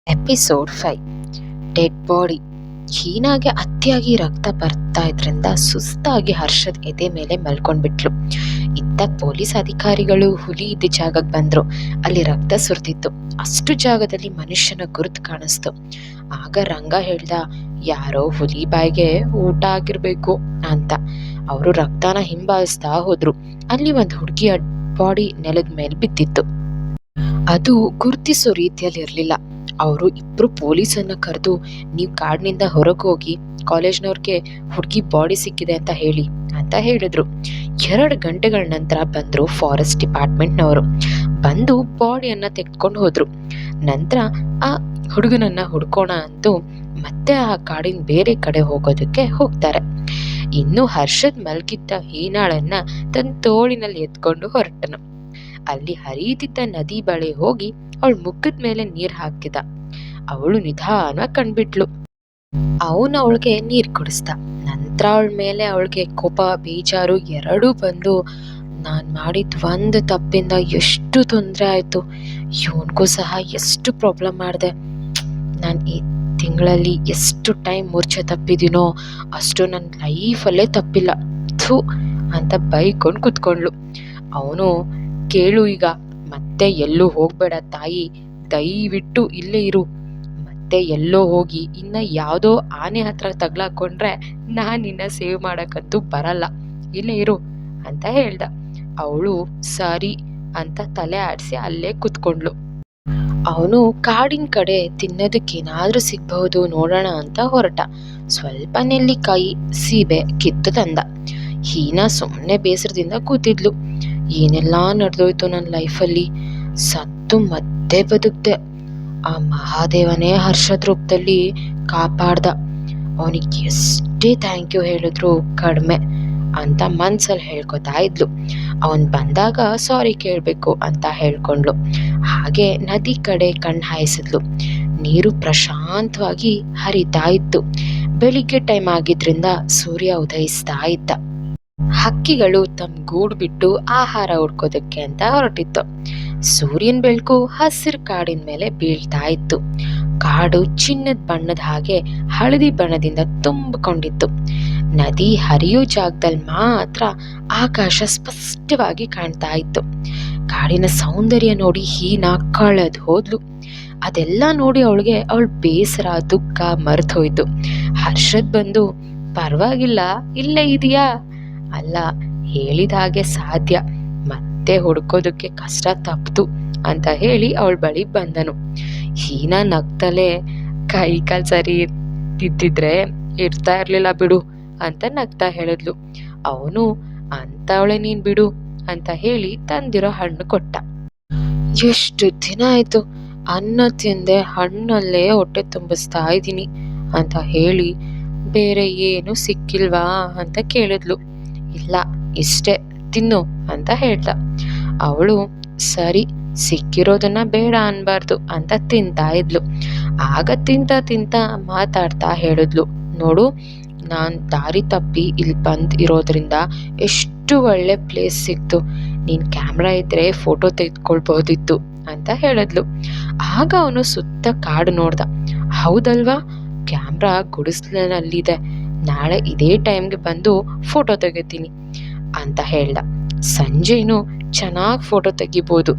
Episode 5 dead body. ಹೀನಾಗೆ ಅತಿಯಾಗಿ ರಕ್ತ ಬರ್ತಾ ಇದ್ರಿಂದ ಸುಸ್ತಾಗಿ ಹರ್ಷದ್ ಎದೆ ಮೇಲೆ ಮಲ್ಕೊಂಡ್ಬಿಟ್ಲು. ಇತ್ತ ಪೊಲೀಸ್ ಅಧಿಕಾರಿಗಳು ಹುಲಿ ಇದ್ದ ಜಾಗಕ್ಕೆ ಬಂದ್ರು. ಅಲ್ಲಿ ರಕ್ತ ಸುರಿದಿತ್ತು. ಅಷ್ಟು ಜಾಗದಲ್ಲಿ ಮನುಷ್ಯನ ಗುರುತು ಕಾಣಿಸ್ತು. ಆಗ ರಂಗ ಹೇಳ್ದ, ಯಾರೋ ಹುಲಿ ಬಾಯಿಗೆ ಊಟ ಆಗಿರ್ಬೇಕು ಅಂತ. ಅವರು ರಕ್ತನ ಹಿಂಬಾಲಿಸ್ತಾ ಹೋದ್ರು. ಅಲ್ಲಿ ಒಂದು ಹುಡುಗಿಯ ಬಾಡಿ ನೆಲದ ಮೇಲೆ ಬಿದ್ದಿತ್ತು. ಅದು ಗುರ್ತಿಸೋ ರೀತಿಯಲ್ಲಿ ಇರಲಿಲ್ಲ. ಅವರು ಇಬ್ರು ಪೊಲೀಸನ್ನ ಕರೆದು, ನೀವು ಕಾಡಿನಿಂದ ಹೊರಗೆ ಹೋಗಿ ಕಾಲೇಜ್ನವ್ರಿಗೆ ಹುಡುಗಿ ಬಾಡಿ ಸಿಕ್ಕಿದೆ ಅಂತ ಹೇಳಿ ಅಂತ ಹೇಳಿದ್ರು. 2 ಗಂಟೆಗಳ ನಂತರ ಬಂದ್ರು ಫಾರೆಸ್ಟ್ ಡಿಪಾರ್ಟ್ಮೆಂಟ್ನವರು. ಬಂದು ಬಾಡಿಯನ್ನ ತೆಗೆದುಕೊಂಡು ಹೋದ್ರು. ನಂತರ ಆ ಹುಡುಗನನ್ನ ಹುಡ್ಕೋಣ ಅಂತು ಮತ್ತೆ ಆ ಕಾಡಿನ ಬೇರೆ ಕಡೆ ಹೋಗೋದಕ್ಕೆ ಹೋಗ್ತಾರೆ. ಇನ್ನು ಹರ್ಷದ್ ಮಲ್ಗಿದ್ದ ಹೀನಾಳನ್ನ ತನ್ನ ತೋಳಿನಲ್ಲಿ ಎತ್ಕೊಂಡು ಹೊರಟನು. ಅಲ್ಲಿ ಹರಿಯುತ್ತಿದ್ದ ನದಿ ಬಳಿ ಹೋಗಿ ಅವಳ ಮುಖದ ಮೇಲೆ ನೀರ್ ಹಾಕಿದ. ಅವಳು ನಿಧಾನವಾಗಿ ಕಂಡ್ಬಿಟ್ಲು. ಅವನು ಅವಳಿಗೆ ನೀರ್ ಕುಡಿಸ್ದ. ನಂತರ ಅವಳ ಮೇಲೆ ಅವಳಿಗೆ ಕೋಪ, ಬೇಜಾರು ಎರಡೂ ಬಂದು, ನಾನ್ ಮಾಡಿದ ಒಂದು ತಪ್ಪಿಂದ ಎಷ್ಟು ತೊಂದರೆ ಆಯ್ತು, ಇವನ್ಗೂ ಸಹ ಎಷ್ಟು ಪ್ರಾಬ್ಲಮ್ ಮಾಡಿದೆ, ನಾನು ಈ ತಿಂಗಳಲ್ಲಿ ಎಷ್ಟು ಟೈಮ್ ಮೂರ್ಛೆ ತಪ್ಪಿದ್ದೀನೋ ಅಷ್ಟು ನನ್ನ ಲೈಫಲ್ಲೇ ತಪ್ಪಿಲ್ಲ ಥೂ ಅಂತ ಬೈಕೊಂಡು ಕುತ್ಕೊಂಡ್ಲು. ಅವನು, ಕೇಳು, ಈಗ ಮತ್ತೆ ಎಲ್ಲೂ ಹೋಗ್ಬೇಡ ತಾಯಿ, ದಯವಿಟ್ಟು ಇಲ್ಲೇ ಇರು. ಮತ್ತೆ ಎಲ್ಲೋ ಹೋಗಿ ಇನ್ನ ಯಾವುದೋ ಆನೆ ಹತ್ರ ತಗ್ಲಾಕೊಂಡ್ರೆ ನಾನು ನಿನ್ನ ಸೇವ್ ಮಾಡಕ್ಕಂತೂ ಬರಲ್ಲ, ಇಲ್ಲೇ ಇರು ಅಂತ ಹೇಳ್ದ. ಅವಳು ಸರಿ ಅಂತ ತಲೆ ಆಡಿಸಿ ಅಲ್ಲೇ ಕುತ್ಕೊಂಡ್ಲು. ಅವನು ಕಾಡಿನ ಕಡೆ ತಿನ್ನೋದಕ್ಕೇನಾದ್ರೂ ಸಿಗ್ಬಹುದು ನೋಡೋಣ ಅಂತ ಹೊರಟ. ಸ್ವಲ್ಪ ನೆಲ್ಲಿಕಾಯಿ, ಸೀಬೆ ಕಿತ್ತು ತಂದ. ಹೀನಾ ಸುಮ್ಮನೆ ಬೇಸರದಿಂದ ಕೂತಿದ್ಲು. ಏನೆಲ್ಲ ನಡೆದೋಯ್ತು ನನ್ನ ಲೈಫಲ್ಲಿ, ಸತ್ತು ಮತ್ತೆ ಬದುಕ್ದೆ. ಆ ಮಹಾದೇವನೇ ಹರ್ಷದ್ ರೂಪದಲ್ಲಿ ಕಾಪಾಡ್ದ. ಅವನಿಗೆ ಎಷ್ಟೇ ಥ್ಯಾಂಕ್ ಯು ಹೇಳಿದ್ರು ಕಡಿಮೆ ಅಂತ ಮನ್ಸಲ್ಲಿ ಹೇಳ್ಕೊತಾ ಇದ್ಲು. ಅವನ್ ಬಂದಾಗ ಸಾರಿ ಕೇಳಬೇಕು ಅಂತ ಹೇಳ್ಕೊಂಡ್ಲು. ಹಾಗೆ ನದಿ ಕಡೆ ಕಣ್ಣು ಹಾಯಿಸಿದ್ಲು. ನೀರು ಪ್ರಶಾಂತವಾಗಿ ಹರಿತಾ ಇತ್ತು. ಬೆಳಿಗ್ಗೆ ಟೈಮ್ ಆಗಿದ್ರಿಂದ ಸೂರ್ಯ ಉದಯಿಸ್ತಾ ಇದ್ದ. ಹಕ್ಕಿಗಳು ತಮ್ಮ ಗೂಡು ಬಿಟ್ಟು ಆಹಾರ ಹುಡ್ಕೋದಕ್ಕೆ ಅಂತ ಹೊರಟಿತ್ತು. ಸೂರ್ಯನ ಬೆಳಕು ಹಸಿರು ಕಾಡಿನ ಮೇಲೆ ಬೀಳ್ತಾ ಇತ್ತು. ಕಾಡು ಚಿನ್ನದ ಬಣ್ಣದ ಹಾಗೆ ಹಳದಿ ಬಣ್ಣದಿಂದ ತುಂಬಿಕೊಂಡಿತ್ತು. ನದಿ ಹರಿಯೋ ಜಾಗದಲ್ಲಿ ಮಾತ್ರ ಆಕಾಶ ಸ್ಪಷ್ಟವಾಗಿ ಕಾಣ್ತಾ ಇತ್ತು. ಕಾಡಿನ ಸೌಂದರ್ಯ ನೋಡಿ ಹೀನಾ ಕಳೆದು ಹೋದ್ಲು. ಅದೆಲ್ಲ ನೋಡಿ ಅವಳ ಬೇಸರ, ದುಃಖ ಮರೆತೋಯ್ತು. ಹರ್ಷದ್ ಬಂದು, ಪರವಾಗಿಲ್ಲ, ಇಲ್ಲೇ ಇದೆಯಾ? ಅಲ್ಲ, ಹೇಳಿದ ಹಾಗೆ ಸಾಧ್ಯ, ಮತ್ತೆ ಹುಡ್ಕೋದಕ್ಕೆ ಕಷ್ಟ ತಪ್ತು ಅಂತ ಹೇಳಿ ಅವಳ ಬಳಿ ಬಂದನು. ಹೀನಾ ನಗ್ತಲೇ, ಕೈ ಕಾಲ್ ಸರಿ ಇದ್ದಿದ್ರೆ ಇರ್ತಾ ಇರ್ಲಿಲ್ಲ ಬಿಡು ಅಂತ ನಗ್ತಾ ಹೇಳಿದ್ಲು. ಅವನು, ಅಂತವಳೆ ನೀನ್ ಬಿಡು ಅಂತ ಹೇಳಿ ತಂದಿರೋ ಹಣ್ಣು ಕೊಟ್ಟ. ಎಷ್ಟು ದಿನ ಆಯ್ತು ಅನ್ನ ತಿಂದೆ, ಹಣ್ಣಲ್ಲೇ ಹೊಟ್ಟೆ ತುಂಬಿಸ್ತಾ ಇದ್ದೀನಿ ಅಂತ ಹೇಳಿ, ಬೇರೆ ಏನು ಸಿಕ್ಕಿಲ್ವಾ ಅಂತ ಕೇಳಿದ್ಲು. ಇಲ್ಲ, ಇಷ್ಟೇ ತಿನ್ನು ಅಂತ ಹೇಳ್ದ. ಅವಳು, ಸರಿ, ಸಿಕ್ಕಿರೋದನ್ನ ಬೇಡ ಅನ್ಬಾರ್ದು ಅಂತ ತಿಂತಾ ಇದ್ಲು. ಆಗ ತಿಂತ ಮಾತಾಡ್ತಾ ಹೇಳಿದ್ಲು, ನೋಡು, ನಾನ್ ದಾರಿ ತಪ್ಪಿ ಇಲ್ಲಿ ಬಂದ್ ಇರೋದ್ರಿಂದ ಎಷ್ಟು ಒಳ್ಳೆ ಪ್ಲೇಸ್ ಸಿಕ್ತು, ನೀನ್ ಕ್ಯಾಮ್ರಾ ಇದ್ರೆ ಫೋಟೋ ತೆಗೆದುಕೊಳ್ಬಹುದಿತ್ತು ಅಂತ ಹೇಳಿದ್ಲು. ಆಗ ಅವನು ಸುತ್ತ ಕಾಡು ನೋಡ್ದ. ಹೌದಲ್ವಾ, ಕ್ಯಾಮ್ರಾ ಗುಡಿಸ್ಲಿನಲ್ಲಿದೆ, ನಾಳೆ ಇದೇ ಟೈಮ್ಗೆ ಬಂದು ಫೋಟೋ ತೆಗಿತೀನಿ ಅಂತ ಹೇಳ್ದ. ಸಂಜೆನೂ ಚೆನ್ನಾಗಿ ಫೋಟೋ ತೆಗಿಬೋದು,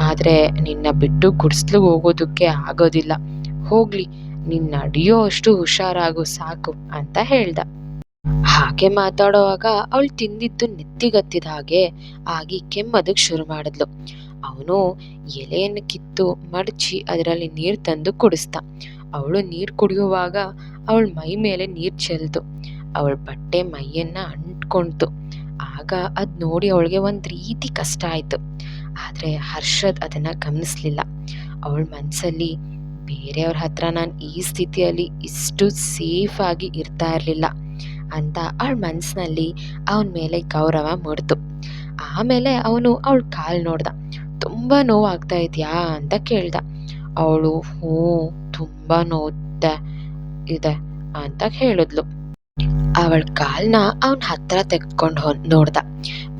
ಆದ್ರೆ ನಿನ್ನ ಬಿಟ್ಟು ಗುಡಿಸ್ಲಿಗೆ ಹೋಗೋದಕ್ಕೆ ಆಗೋದಿಲ್ಲ, ಹೋಗ್ಲಿ, ನೀನ್ ನಡೆಯೋ ಅಷ್ಟು ಹುಷಾರಾಗು ಸಾಕು ಅಂತ ಹೇಳ್ದ. ಹಾಗೆ ಮಾತಾಡೋವಾಗ ಅವಳು ತಿಂದಿದ್ದು ನೆತ್ತಿಗತ್ತಿದ ಹಾಗೆ ಆಗಿ ಕೆಮ್ಮದಕ್ಕೆ ಶುರು ಮಾಡಿದ್ಲು. ಅವನು ಎಲೆಯನ್ನು ಕಿತ್ತು ಮಡಚಿ ಅದರಲ್ಲಿ ನೀರು ತಂದು ಕುಡಿಸ್ದ. ಅವಳು ನೀರು ಕುಡಿಯುವಾಗ ಅವಳ ಮೈ ಮೇಲೆ ನೀರು ಚೆಲ್ದು. ಅವಳ ಬಟ್ಟೆ ಮೈಯನ್ನ ಅಂಟ್ಕೊಳ್ತು. ಆಗ ಅದ್ ನೋಡಿ ಅವಳಿಗೆ ಒಂದ್ ರೀತಿ ಕಷ್ಟ ಆಯ್ತು. ಆದ್ರೆ ಹರ್ಷದ್ ಅದನ್ನ ಗಮನಿಸ್ಲಿಲ್ಲ. ಅವಳ ಮನ್ಸಲ್ಲಿ, ಬೇರೆಯವ್ರ ಹತ್ರ ನಾನು ಈ ಸ್ಥಿತಿಯಲ್ಲಿ ಇಷ್ಟು ಸೇಫ್ ಆಗಿ ಇರ್ತಾ ಇರ್ಲಿಲ್ಲ ಅಂತ ಅವಳ ಮನ್ಸಿನಲ್ಲಿ ಅವನ ಮೇಲೆ ಗೌರವ ಮೂಡ್ತು. ಆಮೇಲೆ ಅವನು ಅವಳ ಕಾಲ್ ನೋಡ್ದ. ತುಂಬಾ ನೋವಾಗ್ತಾ ಇದೆಯಾ ಅಂತ ಕೇಳ್ದ. ಅವಳು, ಹ್ಞೂ, ತುಂಬಾ ನೋವುತ್ತೆ ಇದೆ ಅಂತ ಹೇಳಿದ್ಲು. ಅವಳ ಕಾಲ್ನ ಅವನ ಹತ್ರ ತೆಗೆದುಕೊಂಡು ನೋಡ್ದ.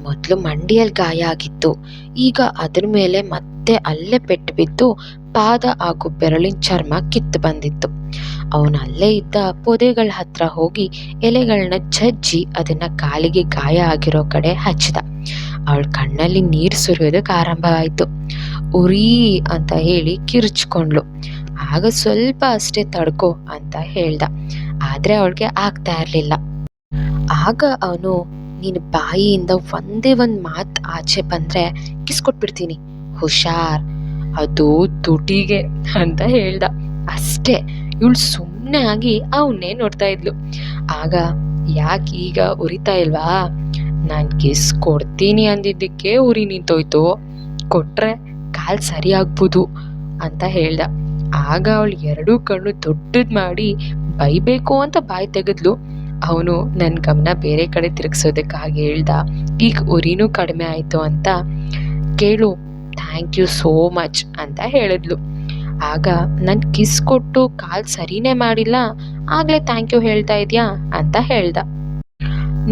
ಮೊದಲು ಮಂಡಿಯಲ್ಲಿ ಗಾಯ ಆಗಿತ್ತು, ಈಗ ಅದ್ರ ಮೇಲೆ ಮತ್ತೆ ಅಲ್ಲೇ ಪೆಟ್ಟು ಬಿದ್ದು ಪಾದ ಹಾಗೂ ಬೆರಳಿನ ಚರ್ಮ ಕಿತ್ತು ಬಂದಿತ್ತು. ಅವನು ಅಲ್ಲೇ ಇದ್ದ ಪೊದೆಗಳ ಹತ್ರ ಹೋಗಿ ಎಲೆಗಳನ್ನ ಜಜ್ಜಿ ಅದನ್ನ ಕಾಲಿಗೆ ಗಾಯ ಆಗಿರೋ ಕಡೆ ಹಚ್ಚಿದ. ಅವಳ ಕಣ್ಣಲ್ಲಿ ನೀರು ಸುರಿಯೋದಕ್ಕೆ ಆರಂಭವಾಯಿತು. ಉರಿ ಅಂತ ಹೇಳಿ ಕಿರ್ಚ್ಕೊಂಡ್ಲು. ಆಗ ಸ್ವಲ್ಪ ಅಷ್ಟೇ ತಡ್ಕೋ ಅಂತ ಹೇಳ್ದ. ಆದ್ರೆ ಅವಳಿಗೆ ಆಗ್ತಾ ಇರ್ಲಿಲ್ಲ. ಆಗ ಅವನು, ನಿನ್ನ ಬಾಯಿಯಿಂದ ಒಂದೇ ಒಂದು ಮಾತು ಆಚೆ ಬಂದ್ರೆ ಕಿಸ್ಕೊಟ್ಬಿಡ್ತೀನಿ, ಹುಷಾರ್, ಅದು ತುಟಿಗೆ ಅಂತ ಹೇಳ್ದ. ಅಷ್ಟೇ. ಇವಳು ಸುಮ್ಮನೆ ಆಗಿ ಅವನ್ನೇ ನೋಡ್ತಾ ಇದ್ಲು. ಆಗ, ಯಾಕೆ ಈಗ ಉರಿತಾ ಇಲ್ವಾ? ನಾನು ಕಿಸ್ ಕೊಡ್ತೀನಿ ಅಂದಿದ್ದಕ್ಕೆ ಉರಿ ನಿಂತೋಯ್ತು, ಕೊಟ್ರೆ ಕಾಲ್ ಸರಿ ಆಗ್ಬೋದು ಅಂತ ಹೇಳ್ದ. ಆಗ ಅವಳು ಎರಡೂ ಕಣ್ಣು ದೊಡ್ಡದ್ ಮಾಡಿ ಬೈಬೇಕು ಅಂತ ಬಾಯಿ ತೆಗೆದ್ಲು. ಅವನು ನನ್ನ ಗಮನ ಬೇರೆ ಕಡೆ ತಿರುಗಿಸೋದಕ್ಕೆ ಹಾಗೆ ಹೇಳ್ದ, ಈಗ ಉರಿನೂ ಕಡಿಮೆ ಆಯಿತು ಅಂತ ಕೇಳು, ಥ್ಯಾಂಕ್ ಯು ಸೋ ಮಚ್ ಅಂತ ಹೇಳಿದ್ಲು. ಆಗ ನಾನು ಕಿಸ್ ಕೊಟ್ಟು ಕಾಲ್ ಸರಿನೇ ಮಾಡಿಲ್ಲ, ಆಗ್ಲೇ ಥ್ಯಾಂಕ್ ಯು ಹೇಳ್ತಾ ಇದೆಯಾ ಅಂತ ಹೇಳ್ದ.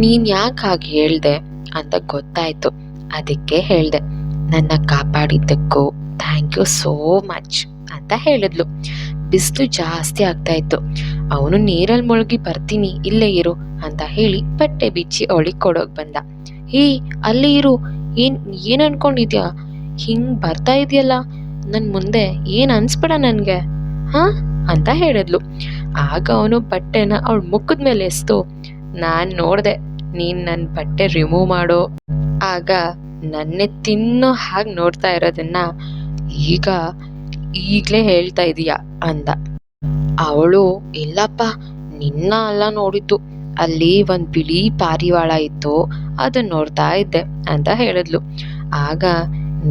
ನೀನು ಯಾಕೆ ಹಾಗೆ ಹೇಳ್ದೆ ಅಂತ ಗೊತ್ತಾಯ್ತು, ಅದಕ್ಕೆ ಹೇಳ್ದೆ, ನನ್ನ ಕಾಪಾಡಿದ್ದಕ್ಕೂ ಥ್ಯಾಂಕ್ ಯು ಸೋ ಮಚ್ ಅಂತ ಹೇಳಿದ್ಲು. ಬಿಸಿಲು ಜಾಸ್ತಿ ಆಗ್ತಾ ಇತ್ತು. ಅವನು ನೀರಲ್ಲಿ ಮುಳುಗಿ ಬರ್ತೀನಿ, ಇಲ್ಲೇ ಇರು ಅಂತ ಹೇಳಿ ಬಟ್ಟೆ ಬಿಚ್ಚಿ ಅವಳಿಗೆ ಕೊಡೋಕ್ ಬಂದ. ಹೇ, ಅಲ್ಲಿ ಇರು, ಏನ್ ಅನ್ಕೊಂಡಿದ್ಯಾ? ಹಿಂಗ್ ಬರ್ತಾ ಇದೆಯಲ್ಲ ನನ್ ಮುಂದೆ, ಏನ್ ಅನ್ಸ್ಬೇಡ ನನ್ಗೆ ಹಾ ಅಂತ ಹೇಳಿದ್ಲು. ಆಗ ಅವನು ಬಟ್ಟೆನ ಅವಳ ಮುಖದ ಮೇಲೆ ಎಸ್ತು, ನಾನ್ ನೋಡ್ದೆ ನೀನ್ ನನ್ ಬಟ್ಟೆ ರಿಮೂವ್ ಮಾಡೋ ಆಗ ನನ್ನೆ ತಿನ್ನೋ ಹಾಗೆ ನೋಡ್ತಾ ಇರೋದನ್ನ ಈಗ್ಲೇ ಹೇಳ್ತಾ ಇದೀಯ ಅಂದ. ಅವಳು, ಇಲ್ಲಪ್ಪ, ನಿನ್ನ ಅಲ್ಲ ನೋಡಿದ್ದು, ಅಲ್ಲಿ ಒಂದ್ ಬಿಳಿ ಪಾರಿವಾಳ ಇತ್ತು, ಅದನ್ನ ನೋಡ್ತಾ ಇದ್ದೆ ಅಂತ ಹೇಳಿದ್ಲು. ಆಗ,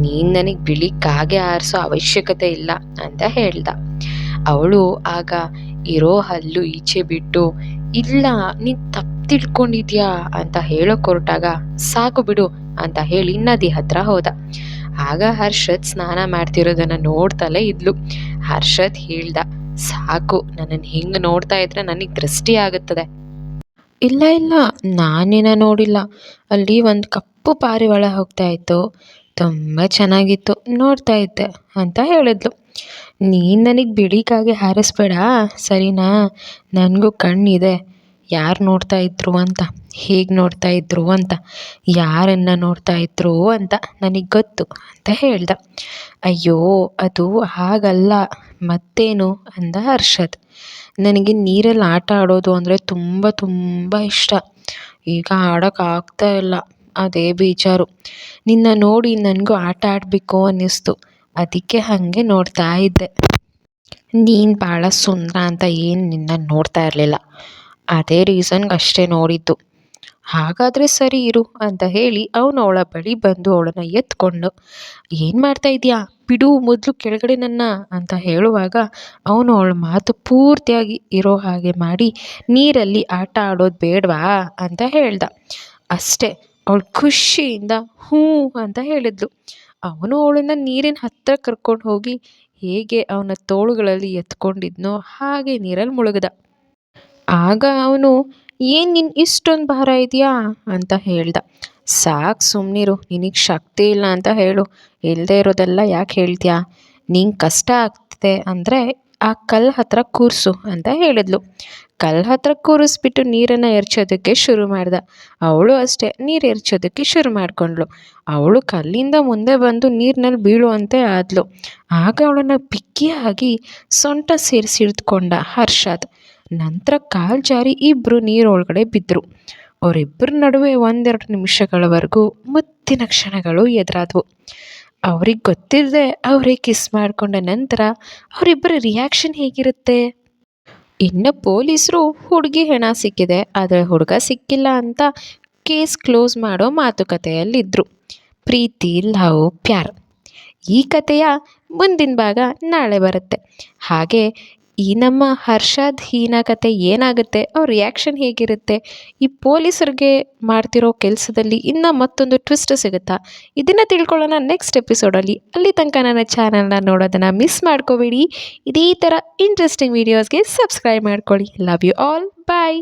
ನೀನ್ ನನಗ್ ಬಿಳಿ ಕಾಗೆ ಆರಿಸೋ ಅವಶ್ಯಕತೆ ಇಲ್ಲ ಅಂತ ಹೇಳ್ದ. ಅವಳು ಆಗ ಇರೋ ಹಲ್ಲು ಈಚೆ ಬಿಟ್ಟು, ಇಲ್ಲ ನೀನ್ ತಪ್ಪು ತಿಳ್ಕೊಂಡಿದ್ಯಾ ಅಂತ ಹೇಳೋಕ್ ಹೊರಟಾಗ, ಸಾಕು ಬಿಡು ಅಂತ ಹೇಳಿ ನದಿ ಹತ್ರ ಹೋದ. ಆಗ ಹರ್ಷದ್ ಸ್ನಾನ ಮಾಡ್ತಿರೋದನ್ನ ನೋಡ್ತಲೇ ಇದ್ಲು. ಹರ್ಷದ್ ಹೇಳ್ದ, ಸಾಕು, ನನ್ನನ್ನು ಹಿಂಗ್ ನೋಡ್ತಾ ಇದ್ರೆ ನನಗ್ ದೃಷ್ಟಿ ಆಗುತ್ತದೆ. ಇಲ್ಲ ಇಲ್ಲ, ನಾನೇನ ನೋಡಿಲ್ಲ, ಅಲ್ಲಿ ಒಂದು ಕಪ್ಪು ಪಾರಿವಾಳ ಹೋಗ್ತಾ ಇತ್ತು, ತುಂಬ ಚೆನ್ನಾಗಿತ್ತು, ನೋಡ್ತಾ ಇದ್ದೆ ಅಂತ ಹೇಳಿದ್ಲು. ನೀನು ನನಗೆ ಬಿಳಿಕಾಗೆ ಹಾರಿಸ್ಬೇಡ ಸರಿನಾ, ನನಗೂ ಕಣ್ಣಿದೆ, ಯಾರು ನೋಡ್ತಾ ಇದ್ರು ಅಂತ, ಹೇಗೆ ನೋಡ್ತಾ ಇದ್ರು ಅಂತ, ಯಾರನ್ನು ನೋಡ್ತಾ ಇದ್ರು ಅಂತ ನನಗೆ ಗೊತ್ತು ಅಂತ ಹೇಳ್ದ. ಅಯ್ಯೋ, ಅದು ಹಾಗಲ್ಲ, ಮತ್ತೇನು ಅಂದ ಹರ್ಷದ್. ನನಗೆ ನೀರಲ್ಲಿ ಆಟ ಆಡೋದು ಅಂದರೆ ತುಂಬ ತುಂಬ ಇಷ್ಟ. ಈಗ ಆಡೋಕ್ಕಾಗ್ತಾ ಇಲ್ಲ, ಅದೇ ಬೇಜಾರು. ನಿನ್ನ ನೋಡಿ ನನಗೂ ಆಟ ಆಡಬೇಕು ಅನ್ನಿಸ್ತು, ಅದಕ್ಕೆ ಹಾಗೆ ನೋಡ್ತಾ ಇದ್ದೆ. ನೀನು ಭಾಳ ಸುಂದರ ಅಂತ ಏನು ನಿನ್ನ ನೋಡ್ತಾ ಇರಲಿಲ್ಲ, ಅದೇ ರೀಸನ್ಗೆ ಅಷ್ಟೇ ನೋಡಿದ್ದು. ಹಾಗಾದರೆ ಸರಿ ಇರು ಅಂತ ಹೇಳಿ ಅವನು ಅವಳ ಬಳಿ ಬಂದು ಅವಳನ್ನು ಎತ್ಕೊಂಡು, ಏನು ಮಾಡ್ತಾ ಇದೆಯಾ, ಬಿಡು ಮೊದಲು ಕೆಳಗಡೆ ನನ್ನ ಅಂತ ಹೇಳುವಾಗ ಅವನು ಅವಳ ಮಾತು ಪೂರ್ತಿಯಾಗಿ ಇರೋ ಹಾಗೆ ಮಾಡಿ, ನೀರಲ್ಲಿ ಆಟ ಆಡೋದು ಬೇಡವಾ ಅಂತ ಹೇಳ್ದ. ಅಷ್ಟೇ, ಅವಳು ಖುಷಿಯಿಂದ ಹ್ಞೂ ಅಂತ ಹೇಳಿದ್ಲು. ಅವನು ಅವಳನ್ನು ನೀರಿನ ಹತ್ತಿರ ಕರ್ಕೊಂಡು ಹೋಗಿ ಹೇಗೆ ಅವನ ತೋಳುಗಳಲ್ಲಿ ಎತ್ಕೊಂಡಿದ್ನೋ ಹಾಗೆ ನೀರಲ್ಲಿ ಮುಳುಗ್ದ. ಆಗ ಅವನು, ಏನು ನಿನ್ನ ಇಷ್ಟೊಂದು ಭಾರ ಇದೆಯಾ ಅಂತ ಹೇಳ್ದ. ಸಾಕು ಸುಮ್ಮನಿರು, ನಿನಗೆ ಶಕ್ತಿ ಇಲ್ಲ ಅಂತ ಹೇಳು, ಇಲ್ಲದೆ ಇರೋದೆಲ್ಲ ಯಾಕೆ ಹೇಳ್ತೀಯಾ, ನಿಂಗೆ ಕಷ್ಟ ಆಗ್ತಿದೆ ಅಂದರೆ ಆ ಕಲ್ಲು ಹತ್ರ ಕೂರಿಸು ಅಂತ ಹೇಳಿದ್ಲು. ಕಲ್ಲು ಹತ್ರ ಕೂರಿಸ್ಬಿಟ್ಟು ನೀರನ್ನು ಎರಚೋದಕ್ಕೆ ಶುರು ಮಾಡ್ದ. ಅವಳು ಅಷ್ಟೇ ನೀರು ಎರಚೋದಕ್ಕೆ ಶುರು ಮಾಡಿಕೊಂಡ್ಳು. ಅವಳು ಕಲ್ಲಿಂದ ಮುಂದೆ ಬಂದು ನೀರಿನಲ್ಲಿ ಬೀಳುವಂತೆ ಆದ್ಲು. ಆಗ ಅವಳನ್ನು ಬಿಗಿಯಾಗಿ ಸೊಂಟ ಸೇರಿಸಿ ಹಿಡಿದುಕೊಂಡ ಹರ್ಷದ್. ನಂತರ ಕಾಲು ಜಾರಿ ಇಬ್ಬರು ನೀರೊಳಗಡೆ ಬಿದ್ದರು. ಅವರಿಬ್ಬರ ನಡುವೆ 1-2 ನಿಮಿಷಗಳವರೆಗೂ ಮುತ್ತಿನ ಕ್ಷಣಗಳು ಎದುರಾದವು. ಅವ್ರಿಗೆ ಗೊತ್ತಿಲ್ಲದೆ ಅವರೇ ಕಿಸ್ ಮಾಡಿಕೊಂಡ ನಂತರ ಅವರಿಬ್ಬರ ರಿಯಾಕ್ಷನ್ ಹೇಗಿರುತ್ತೆ? ಇನ್ನು ಪೊಲೀಸರು ಹುಡುಗಿ ಹೆಣ ಸಿಕ್ಕಿದೆ, ಆದರೆ ಹುಡುಗ ಸಿಕ್ಕಿಲ್ಲ ಅಂತ ಕೇಸ್ ಕ್ಲೋಸ್ ಮಾಡೋ ಮಾತುಕತೆಯಲ್ಲಿದ್ದರು. ಪ್ರೀತಿ, ಲವ್, ಪ್ಯಾರ್. ಈ ಕಥೆಯ ಮುಂದಿನ ಭಾಗ ನಾಳೆ ಬರುತ್ತೆ. ಹಾಗೆ ಈ ನಮ್ಮ ಹರ್ಷದ್ ಹೀನಾ ಕತೆ ಏನಾಗುತ್ತೆ, ಅವ್ರ ರಿಯಾಕ್ಷನ್ ಹೇಗಿರುತ್ತೆ, ಈ ಪೊಲೀಸರಿಗೆ ಮಾಡ್ತಿರೋ ಕೆಲಸದಲ್ಲಿ ಇನ್ನೂ ಮತ್ತೊಂದು ಟ್ವಿಸ್ಟ್ ಸಿಗುತ್ತಾ, ಇದನ್ನು ತಿಳ್ಕೊಳ್ಳೋಣ ನೆಕ್ಸ್ಟ್ ಎಪಿಸೋಡಲ್ಲಿ. ಅಲ್ಲಿ ತನಕ ನನ್ನ ಚಾನಲ್ನ ನೋಡೋದನ್ನು ಮಿಸ್ ಮಾಡ್ಕೋಬೇಡಿ. ಇದೇ ಥರ ಇಂಟ್ರೆಸ್ಟಿಂಗ್ ವೀಡಿಯೋಸ್ಗೆ ಸಬ್ಸ್ಕ್ರೈಬ್ ಮಾಡ್ಕೊಳ್ಳಿ. Love you all, bye.